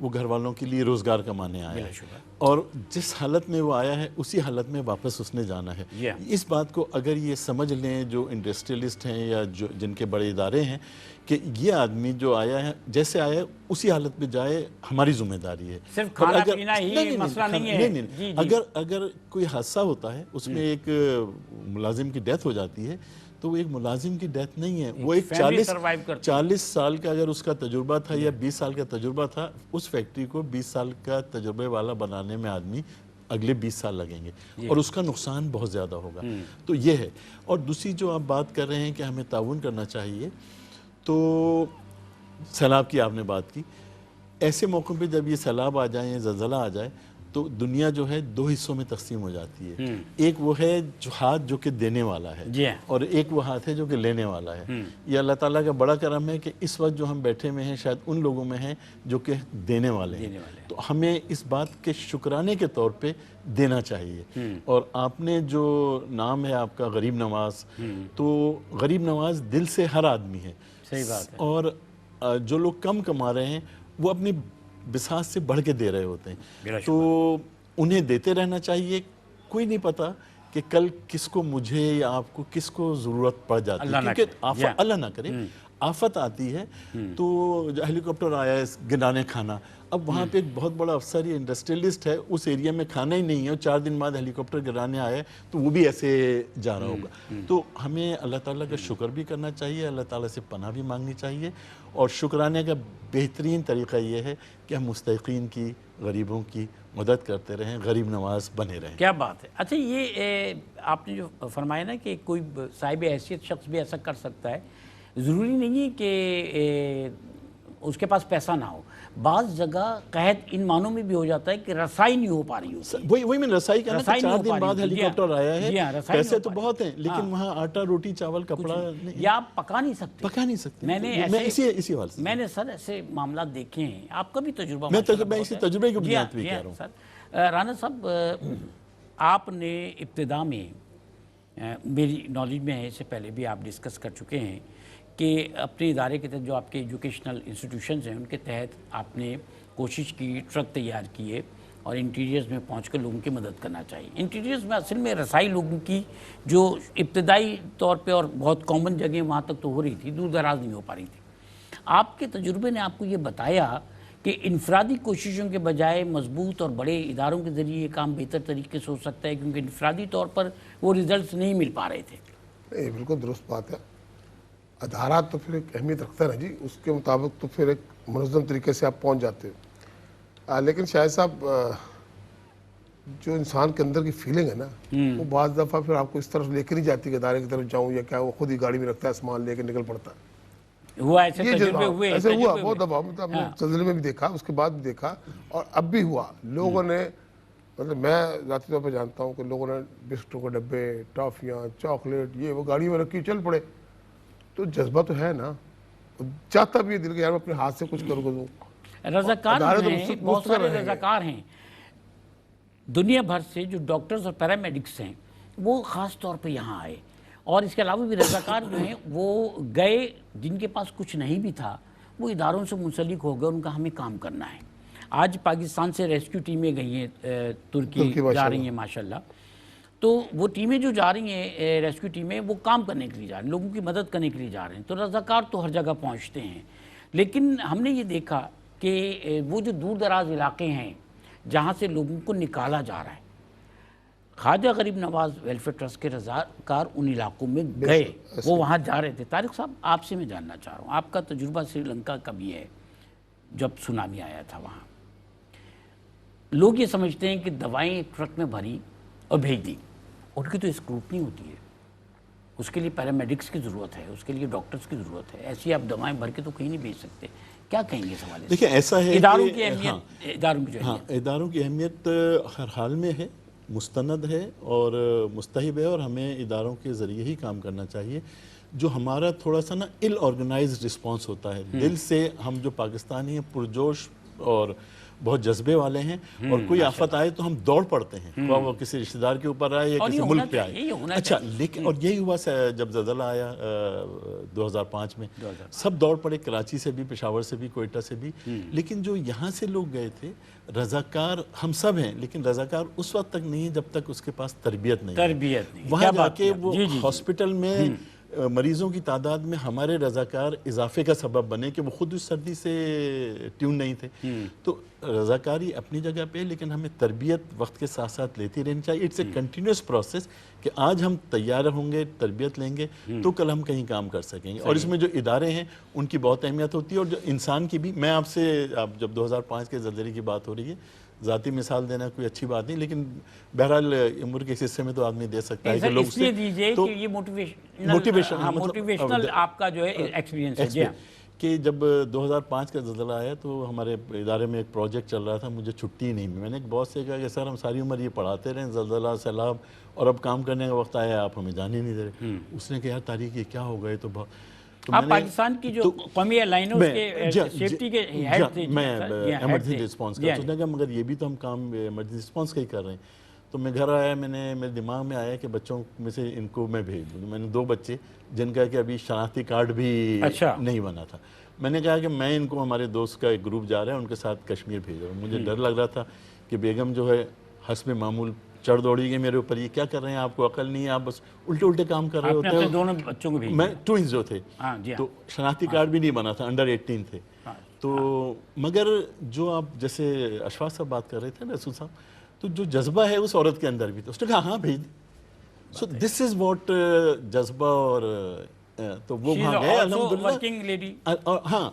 وہ گھر والوں کے لیے روزگار کمانے آیا ہے اور جس حالت میں وہ آیا ہے اسی حالت میں واپس اس نے جانا ہے. اس بات کو اگر یہ سمجھ لیں جو انڈسٹریلسٹ ہیں یا جن کے بڑے ادارے ہیں کہ یہ آدمی جو آیا ہے جیسے آیا ہے اسی حالت میں جائے, ہماری ذمہ داری ہے. صرف کھانا پینا ہی مسئلہ نہیں ہے. اگر کوئی حادثہ ہوتا ہے اس میں ایک ملازم کی ڈیتھ ہو جاتی ہے تو وہ ایک ملازم کی ڈیتھ نہیں ہے, وہ ایک 40 سال کا اگر اس کا تجربہ تھا یا 20 سال کا تجربہ تھا, اس فیکٹری کو 20 سال کا تجربے والا بنانے میں آدمی اگلے 20 سال لگیں گے اور اس کا نقصان بہت زیادہ ہوگا. تو یہ ہے. اور دوسری جو آپ بات کر رہے ہیں کہ ہمیں تعاون کرنا چاہیے, تو سیلاب کی آپ نے بات کی. ایسے موقعوں پہ جب یہ سیلاب آ جائیں, زلزلہ آ جائے, تو دنیا جو ہے 2 حصوں میں تقسیم ہو جاتی ہے. ایک وہ ہے جو ہاتھ جو کہ دینے والا ہے اور ایک وہ ہاتھ ہے جو کہ لینے والا ہے. یہ اللہ تعالیٰ کا بڑا کرم ہے کہ اس وقت جو ہم بیٹھے ہوئے ہیں شاید ان لوگوں میں ہیں جو کہ دینے والے ہیں. تو ہمیں اس بات کے شکرانے کے طور پہ دینا چاہیے. اور آپ نے جو نام ہے آپ کا غریب نواز, تو غریب نواز دل سے ہر آدمی ہے. صحیح بات ہے. اور جو لوگ کم کما رہے ہیں وہ اپنی بساط سے بڑھ کے دے رہے ہوتے ہیں, تو انہیں دیتے رہنا چاہیے. کوئی نہیں پتا کہ کل کس کو, مجھے یا آپ کو کس کو ضرورت پڑ جاتی ہے, کیونکہ اللہ نہ کرے آفت آتی ہے. تو ہیلی کاپٹر آیا ہے گرانے کھانا, اب وہاں پہ ایک بہت بڑا افسر یا انڈسٹریلسٹ ہے, اس ایریا میں کھانا ہی نہیں ہے, اور 4 دن بعد ہیلی کاپٹر گرانے آیا تو وہ بھی ایسے جا رہا ہوگا. تو ہمیں اللہ تعالیٰ کا شکر بھی کرنا چاہیے, اللہ تعالیٰ سے پناہ بھی مانگنی چاہیے. اور شکرانے کا بہترین طریقہ یہ ہے کہ ہم مستحقین کی, غریبوں کی مدد کرتے رہیں, غریب نواز بنے رہیں. کیا بات ہے. اچھا, یہ آپ نے جو فرمایا نا کہ کوئی صاحب حیثیت شخص بھی ایسا کر سکتا ہے, ضروری نہیں ہے کہ اس کے پاس پیسہ نہ ہو. بعض جگہ قحط ان معنوں میں بھی ہو جاتا ہے کہ رسائی نہیں ہو پا رہی ہوتی. وہی میں رسائی کا نا, 4 دن بعد ہیلی کاپٹر آیا ہے, پیسے تو بہت ہیں لیکن وہاں آٹا روٹی چاول کپڑا یا آپ پکا نہیں سکتے. میں نے سر ایسے معاملات دیکھے ہیں, آپ کا بھی تجربہ, میں اسی تجربے کی بنیاد پہ کہہ رہا ہوں. سر رانا صاحب, آپ نے ابتدا میں, میری نالج میں ہے, اس سے پہلے بھی آپ ڈسکس کر چکے ہیں کہ اپنے ادارے کے تحت جو آپ کے ایجوکیشنل انسٹیٹیوشنز ہیں ان کے تحت آپ نے کوشش کی, ٹرک تیار کیے اور انٹیریئرز میں پہنچ کر لوگوں کی مدد کرنا چاہیے. انٹیریئرز میں اصل میں رسائی لوگوں کی جو ابتدائی طور پہ اور بہت کامن جگہ وہاں تک تو ہو رہی تھی, دور دراز نہیں ہو پا رہی تھی. آپ کے تجربے نے آپ کو یہ بتایا کہ انفرادی کوششوں کے بجائے مضبوط اور بڑے اداروں کے ذریعے یہ کام بہتر طریقے سے ہو سکتا ہے, کیونکہ انفرادی طور پر وہ ریزلٹس نہیں مل پا رہے تھے. نہیں, بالکل درست بات ہے. ادارات تو پھر ایک اہمیت رکھتا ہے نا جی, اس کے مطابق تو پھر ایک منظم طریقے سے آپ پہنچ جاتے ہو. لیکن شاہد صاحب, جو انسان کے اندر کی فیلنگ ہے نا, وہ بعض دفعہ پھر آپ کو اس طرف لے کے نہیں جاتی کہ ادارے کی طرف جاؤں یا کیا, وہ خود ہی گاڑی میں رکھتا ہے, سامان لے کے نکل پڑتا ہے. ایسے ہوا بہت دفعہ, مطلب ہم نے زلزلے میں بھی دیکھا, اس کے بعد بھی دیکھا, اور اب بھی ہوا. لوگوں نے, مطلب میں ذاتی طور پہ جانتا ہوں کہ لوگوں نے بسکٹوں کے ڈبے, ٹافیاں, چاکلیٹ, یہ وہ گاڑی میں رکھی چل پڑے. تو جذبہ تو ہے نا, چاہتا بھی ہے دل کے یار میں اپنے ہاتھ سے کچھ کروں گا. رضاکار ہیں, بہت سارے رضاکار ہیں دنیا بھر سے, جو ڈاکٹرز اور پیرامیڈکس ہیں وہ خاص طور پہ یہاں آئے. اور اس کے علاوہ بھی رضاکار جو ہیں وہ گئے, جن کے پاس کچھ نہیں بھی تھا وہ اداروں سے منسلک ہو گئے, ان کا ہمیں کام کرنا ہے. آج پاکستان سے ریسکیو ٹیمیں گئی ہیں, ترکی جا رہی ہیں ماشاءاللہ. تو وہ ٹیمیں جو جا رہی ہیں, ریسکیو ٹیمیں, وہ کام کرنے کے لیے جا رہی ہیں, لوگوں کی مدد کرنے کے لیے جا رہے ہیں. تو رضاکار تو ہر جگہ پہنچتے ہیں, لیکن ہم نے یہ دیکھا کہ وہ جو دور دراز علاقے ہیں جہاں سے لوگوں کو نکالا جا رہا ہے, خواجہ غریب نواز ویلفیئر ٹرسٹ کے رضاکار ان علاقوں میں گئے, وہ وہاں جا رہے تھے. طارق صاحب, آپ سے میں جاننا چاہ رہا ہوں, آپ کا تجربہ سری لنکا کا بھی ہے, جب سونامی آیا تھا وہاں لوگ یہ سمجھتے ہیں کہ دوائیں ایک ٹرک میں بھری اور بھیج دی, ان کی تو اسکروٹنی ہوتی ہے, اس کے لیے پیرامیڈکس کی ضرورت ہے, اس کے لیے ڈاکٹرز کی ضرورت ہے. ایسی آپ دوائیں بھر کے تو کہیں نہیں بھیج سکتے. کیا کہیں گے اس حوالے سے؟ دیکھیں, ایسا ہے اداروں کی اہمیت, اداروں کی اہمیت ہر حال میں ہے, مستند ہے اور مستحب ہے, اور ہمیں اداروں کے ذریعے ہی کام کرنا چاہیے. جو ہمارا تھوڑا سا نا ill organized رسپانس ہوتا ہے, دل سے ہم جو پاکستانی ہیں پرجوش اور بہت جذبے والے ہیں، اور کوئی آفت آئے تو ہم دوڑ پڑتے ہیں، خواہ وہ کسی رشتہ دار کے اوپر آئے یا کسی ملک پہ آئے۔ اچھا، لیکن اور یہی ہوا جب زلزلہ آیا 2005 میں، سب دوڑ پڑے، کراچی سے بھی، پشاور سے بھی، کوئٹہ سے بھی، لیکن جو یہاں سے لوگ گئے تھے رضاکار ہم سب ہیں، لیکن رضاکار اس وقت تک نہیں ہے جب تک اس کے پاس تربیت نہیں ہے۔ وہاں جا کے وہ ہاسپٹل میں مریضوں کی تعداد میں ہمارے رضاکار اضافے کا سبب بنے کہ وہ خود اس سردی سے ٹیون نہیں تھے۔ تو رضاکاری اپنی جگہ پہ، لیکن ہمیں تربیت وقت کے ساتھ ساتھ لیتی رہنی چاہیے۔ اٹس اے کنٹینیوس پروسیس کہ آج ہم تیار ہوں گے، تربیت لیں گے تو کل ہم کہیں کام کر سکیں گے، اور اس میں جو ادارے ہیں ان کی بہت اہمیت ہوتی ہے، اور جو انسان کی بھی۔ میں آپ سے جب 2005 کے زلزلے کی بات ہو رہی ہے، ذاتی مثال دینا کوئی اچھی بات نہیں، لیکن بہرحال عمر کے حصے میں تو آدمی دے سکتا ہے کہ لوگ اس لیے دیجئے کہ یہ موٹیویشنل آپ کا جو ہے ایکسپیرینس ہے کہ جب 2005 کا زلزلہ آیا تو ہمارے ادارے میں ایک پروجیکٹ چل رہا تھا، مجھے چھٹی نہیں ملی۔ میں نے ایک باس سے کہا کہ سر ہم ساری عمر یہ پڑھاتے رہے، زلزلہ، سیلاب، اور اب کام کرنے کا وقت آیا، آپ ہمیں جانے نہیں دے رہے۔ اس نے کہا یار طارق یہ کیا ہو گئے، تو آپ پاکستان کی جو قومی ایئر لائنوں کے سیفٹی کے ہیڈ تھے، میں ایمرجنسی رسپانس کا، اس نے کہا مگر یہ بھی تو ہم کام ایمرجنسی رسپانس کا ہی کر رہے ہیں۔ تو میں گھر آیا، میرے دماغ میں آیا کہ بچوں میں سے ان کو میں بھیج دوں۔ میں نے 2 بچے جن کا کہ ابھی شناختی کارڈ بھی نہیں بنا تھا، میں نے کہا کہ میں ان کو، ہمارے دوست کا ایک گروپ جا رہا ہے ان کے ساتھ کشمیر بھیج رہا ہوں۔ مجھے ڈر لگ رہا تھا کہ بیگم جو ہے حسب معمول چڑھ دوڑی گئی میرے اوپر، یہ کیا کر رہے ہیں، آپ کو عقل نہیں ہے، آپ بس الٹے کام کر رہے ہوتے ہیں۔ دونوں بچوں کو بھی، میں ٹوئنز جو تھے، تو شناختی کارڈ بھی نہیں بنا تھا، انڈر 18 تھے۔ تو مگر جو آپ جیسے اشفاق صاحب بات کر رہے تھے رسول صاحب، تو جو جذبہ ہے اس عورت کے اندر بھی تھا، اس نے کہا ہاں بھیج دیں۔ سو دس از واٹ جذبہ، اور تو وہ وہاں گئے الحمدللہ۔ ہاں،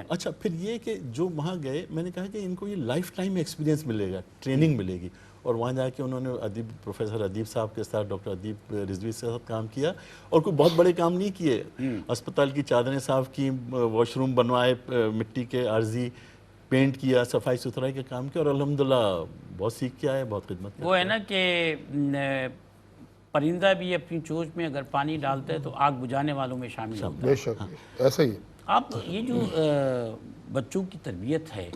اچھا پھر یہ کہ جو وہاں گئے، میں نے کہا کہ ان کو یہ لائف ٹائم ایکسپیرینس ملے گا، ٹریننگ ملے گی، اور وہاں جا کے انہوں نے پروفیسر ادیب صاحب کے ساتھ، ڈاکٹر ادیب رضوی کے ساتھ کام کیا، اور کوئی بہت بڑے کام نہیں کیے، اسپتال کی چادریں صاف کی، واش روم بنوائے مٹی کے عارضی، پینٹ کیا، صفائی ستھرائی کا کام کیا، اور الحمدللہ بہت سیکھ کے آئے، بہت خدمت کیا۔ وہ ہے نا کہ پرندہ بھی اپنی چونچ میں اگر پانی ڈالتا ہے تو آگ بجھانے والوں میں شامل ہوتا ہے۔ بے شک ایسا ہی ہے۔ آپ یہ جو بچوں کی تربیت ہے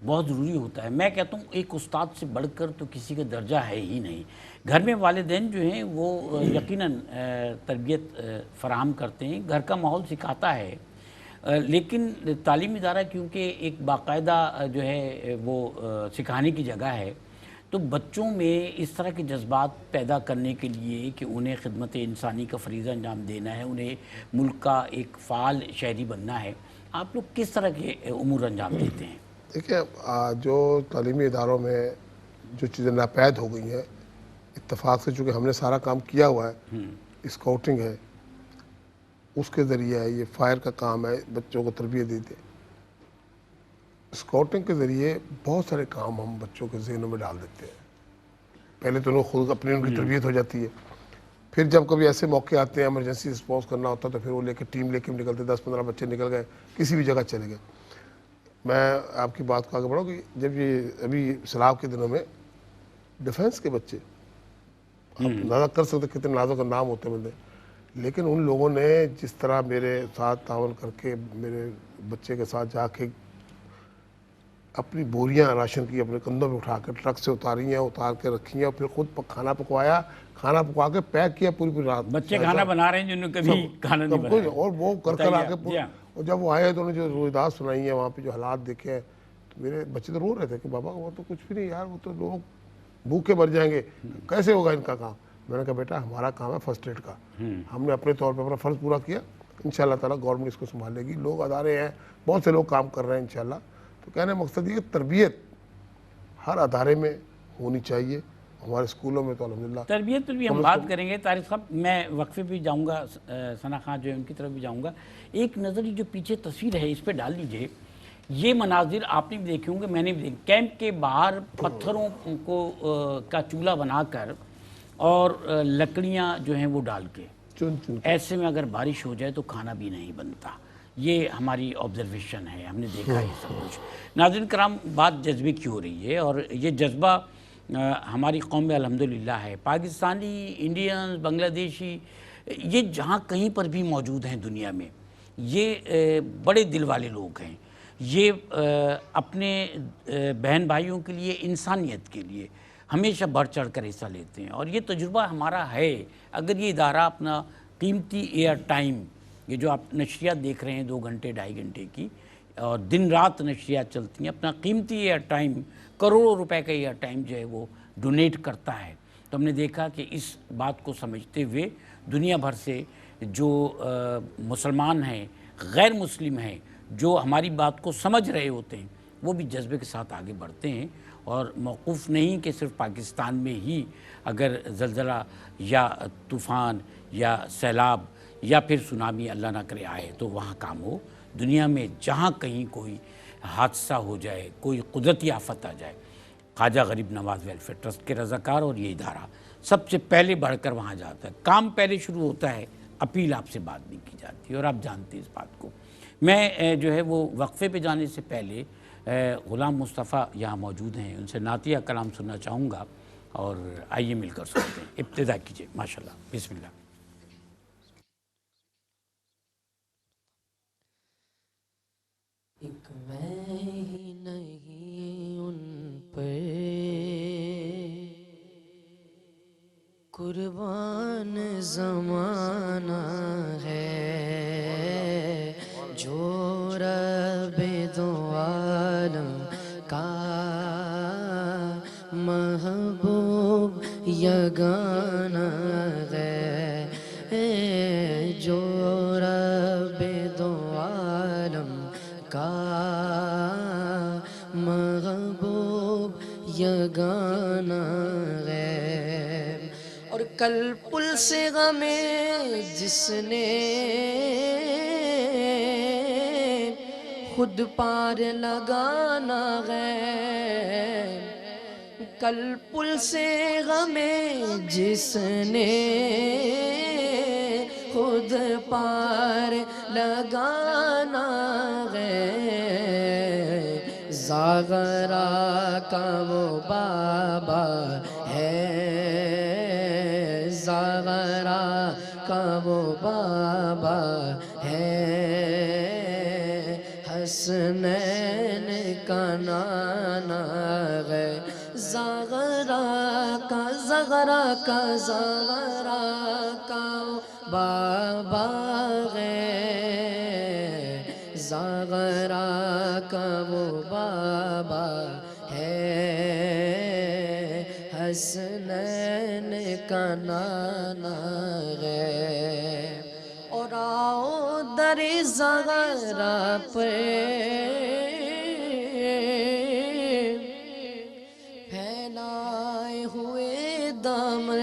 بہت ضروری ہوتا ہے۔ میں کہتا ہوں ایک استاد سے بڑھ کر تو کسی کا درجہ ہے ہی نہیں۔ گھر میں والدین جو ہیں وہ یقیناً تربیت فراہم کرتے ہیں، گھر کا ماحول سکھاتا ہے، لیکن تعلیمی ادارہ کیونکہ ایک باقاعدہ جو ہے وہ سکھانے کی جگہ ہے، تو بچوں میں اس طرح کے جذبات پیدا کرنے کے لیے کہ انہیں خدمت انسانی کا فریضہ انجام دینا ہے، انہیں ملک کا ایک فعال شہری بننا ہے، آپ لوگ کس طرح کے امور انجام دیتے ہیں؟ دیکھیں، جو تعلیمی اداروں میں جو چیزیں ناپید ہو گئی ہیں، اتفاق سے چونکہ ہم نے سارا کام کیا ہوا ہے، اسکاؤٹنگ ہے، اس کے ذریعے ہے، یہ فائر کا کام ہے، بچوں کو تربیت دیتے ہیں۔ اسکاؤٹنگ کے ذریعے بہت سارے کام ہم بچوں کے ذہنوں میں ڈال دیتے ہیں۔ پہلے تو انہوں خود اپنی ان کی تربیت ہو جاتی ہے، پھر جب کبھی ایسے موقع آتے ہیں ایمرجنسی رسپانس کرنا ہوتا ہے تو پھر وہ لے کے ٹیم لے کے نکلتے، 10-15 بچے نکل گئے، کسی بھی جگہ چلے گئے۔ میں آپ کی بات کو آگے بڑھاؤں کہ جب یہ ابھی سیلاب کے دنوں میں ڈیفنس کے بچے، آپ اندازہ کر سکتے کتنے نازک نام ہوتے ہیں بندے، لیکن ان لوگوں نے جس طرح میرے ساتھ تعاون کر کے میرے بچے کے ساتھ جا کے اپنی بوریاں راشن کی اپنے کندھوں پہ اٹھا کے ٹرک سے اتاری ہیں، اتار کے رکھی ہیں، اور پھر خود کھانا پکوایا، کھانا پکوا کے پیک کیا پوری رات۔ بچے کھانا بنا رہے ہیں جنہوں نے کبھی کھانا نہیں بنایا، اور وہ کر آ کے، اور جب وہ آئے تو انہوں نے جو روایات سنائی ہیں وہاں پہ جو حالات دیکھے ہیں، تو میرے بچے تو رو رہے تھے کہ بابا وہ تو کچھ بھی نہیں یار، وہ تو لوگ بھوکے مر جائیں گے، کیسے ہوگا ان کا کام؟ میں نے کہا بیٹا ہمارا کام ہے فرسٹ ایڈ کا، ہم نے اپنے طور پہ اپنا فرض پورا کیا، انشاءاللہ تعالیٰ گورنمنٹ اس کو سنبھالے گی، لوگ ادارے ہیں، بہت سے لوگ کام کر رہے ہیں انشاءاللہ۔ تو کہنے مقصد یہ کہ تربیت ہر ادارے میں ہونی چاہیے، ہمارے اسکولوں میں تو الحمدللہ تربیت پر بھی ہم بات کریں گے۔ طارق صاحب میں وقفے بھی جاؤں گا، ثنا خان جو ہے ان کی طرف بھی جاؤں گا۔ ایک نظر جو پیچھے تصویر ہے اس پہ ڈال لیجئے، یہ مناظر آپ نے بھی دیکھے ہوں گے، میں نے بھی دیکھے، کیمپ کے باہر پتھروں کو کا چولہا بنا کر اور لکڑیاں جو ہیں وہ ڈال کے، ایسے میں اگر بارش ہو جائے تو کھانا بھی نہیں بنتا۔ یہ ہماری آبزرویشن ہے، ہم نے دیکھا یہ سب کچھ۔ ناظرین کرام، بات جذبے کی ہو رہی ہے، اور یہ جذبہ ہماری قوم میں الحمدللہ ہے۔ پاکستانی، انڈینز، بنگلہ دیشی، یہ جہاں کہیں پر بھی موجود ہیں دنیا میں، یہ بڑے دل والے لوگ ہیں۔ یہ اپنے بہن بھائیوں کے لیے، انسانیت کے لیے ہمیشہ بڑھ چڑھ کر حصہ لیتے ہیں، اور یہ تجربہ ہمارا ہے۔ اگر یہ ادارہ اپنا قیمتی ایئر ٹائم، یہ جو آپ نشریات دیکھ رہے ہیں 2 گھنٹے 2.5 گھنٹے کی، اور دن رات نشریات چلتی ہیں، اپنا قیمتی ایئر ٹائم، کروڑوں روپے کا ایئر ٹائم جو ہے وہ ڈونیٹ کرتا ہے، تو ہم نے دیکھا کہ اس بات کو سمجھتے ہوئے دنیا بھر سے جو مسلمان ہیں، غیر مسلم ہیں، جو ہماری بات کو سمجھ رہے ہوتے ہیں، وہ بھی جذبے کے ساتھ آگے بڑھتے ہیں، اور موقوف نہیں کہ صرف پاکستان میں ہی اگر زلزلہ یا طوفان یا سیلاب یا پھر سونامی اللہ نہ کرے آئے تو وہاں کام ہو، دنیا میں جہاں کہیں کوئی حادثہ ہو جائے، کوئی قدرتی آفت آ جائے، خواجہ غریب نواز ویلفیئر ٹرسٹ کے رضاکار اور یہ ادارہ سب سے پہلے بڑھ کر وہاں جاتا ہے۔ کام پہلے شروع ہوتا ہے، اپیل آپ سے بعد نہیں کی جاتی، اور آپ جانتے ہیں اس بات کو۔ میں جو ہے وہ وقفے پہ جانے سے پہلے غلام مصطفیٰ یہاں موجود ہیں، ان سے نعتیہ کلام سننا چاہوں گا، اور آئیے مل کر سنتے ہیں۔ ابتدا کیجیے، ماشاءاللہ، بسم اللہ۔ ایک میں ہی نہیں ان پہ قربان زمانہ ہے، جو رب دو عالم کا محبوب یگانہ ہے، جو رب دو عالم کا محبوب یگانہ ہے، اور کل پل سے غمیں جس نے خود پار لگانا ہے، کل پل سے غمیں جس نے خود پار لگانا ہے، زاغرا کا وہ بابا ہے، زاغرا کا وہ بابا ہے، حسنین کا نانا ہے، زاغرا کا زاغرا کا زاغرا کا بابا ہے، زاغرا کا وہ بابا ہے، حسنین کا نانا ہے، اور آؤ در زاغرا پہ پھیلائے ہوئے دامن،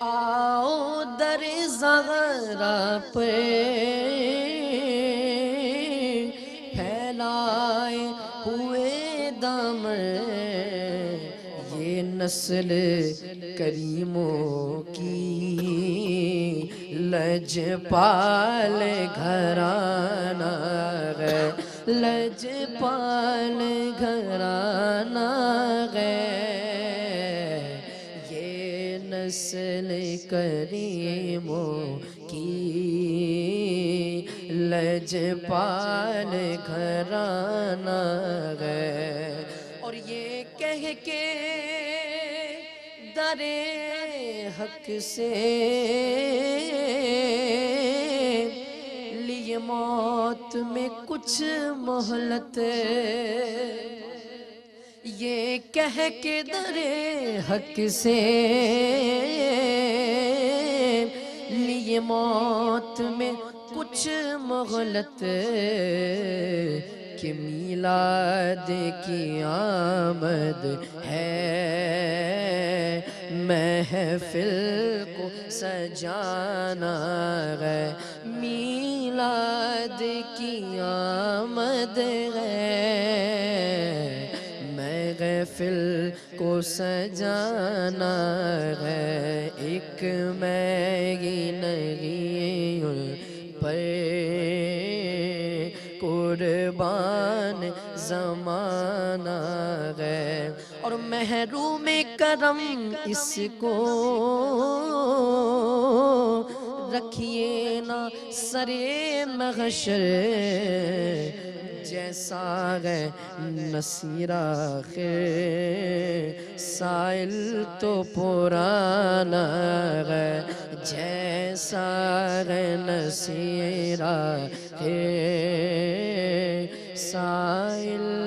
آؤ در زاغرا پہ پھیلائے ہوئے دامن، یہ نسل کریموں کی لجپال گھرانہ ہے، لجپال گھرانہ ہے، یہ نسل کریموں کی لجپال گھرانہ ہے، اور یہ کہہ کے در حق سے لیے موت میں کچھ مہلت، یہ کہہ کے در حق سے لیے موت میں کچھ مہلت، کہ میلاد کی آمد ہے، محفل کو سجانا ہے، میلاد کی آمد ہے، محفل کو سجانا ہے، ایک میں ہی نہیں پر قربان زمانہ ہے، اور محروم کرم اس کو رکھیے نا سرے محشر جیسا ہے نصیر آخر سائل تو پرانا ہے جیسا ہے نصیر آخر سائل